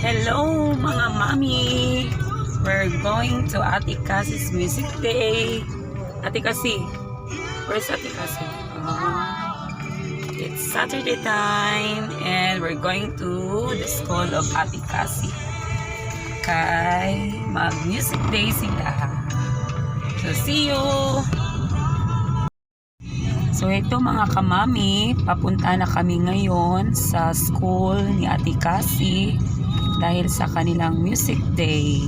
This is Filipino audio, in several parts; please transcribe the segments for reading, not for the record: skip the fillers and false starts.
Hello mga mami! We're going to Ate Cassie's Music Day. Ate Cassie, where's Ate Cassie? It's Saturday time and we're going to the school of Ate Cassie. Kay mag-music day sila. So see you! So ito mga kamami, papunta na kami ngayon sa school ni Ate Cassie dahil sa kanilang music day.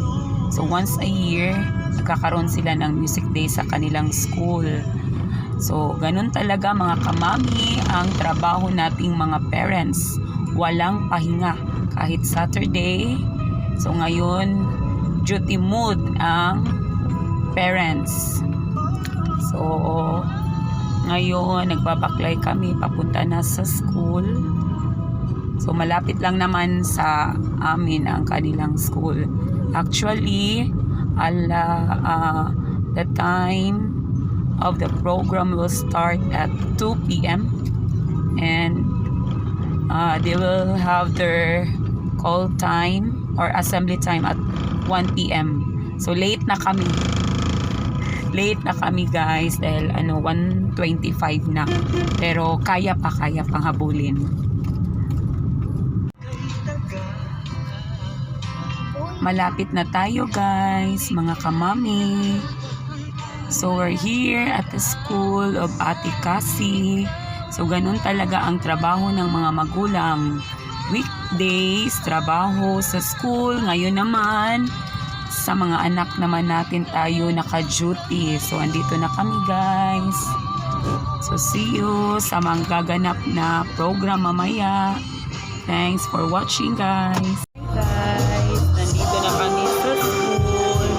So once a year, nagkakaroon sila ng music day sa kanilang school. So ganun talaga mga kamami ang trabaho nating mga parents. Walang pahinga kahit Saturday. So ngayon, duty mood ang parents. So ngayon, nagbabaklay kami papunta na sa school. So, malapit lang naman sa amin ang kanilang school. Actually, the time of the program will start at 2 p.m. And they will have their call time or assembly time at 1 p.m. So, late na kami. Late na kami guys dahil 1:25 na. Pero kaya pang habulin. Malapit na tayo guys, mga kamami. So we're here at the school of Ate Cassie. So ganun talaga ang trabaho ng mga magulang. Weekdays, trabaho sa school. Ngayon naman, sa mga anak naman natin tayo naka-duty. So, andito na kami guys. So, see you sa mga gaganap na program mamaya. Thanks for watching guys. Guys, nandito na kami sa school.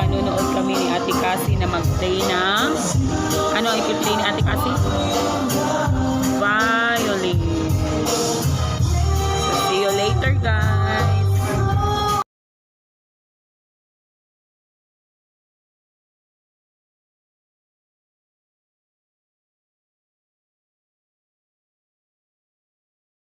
Manunood kami ni Ate Cassie na mag-play ng... Ano i-play ni Ate Cassie? Bye!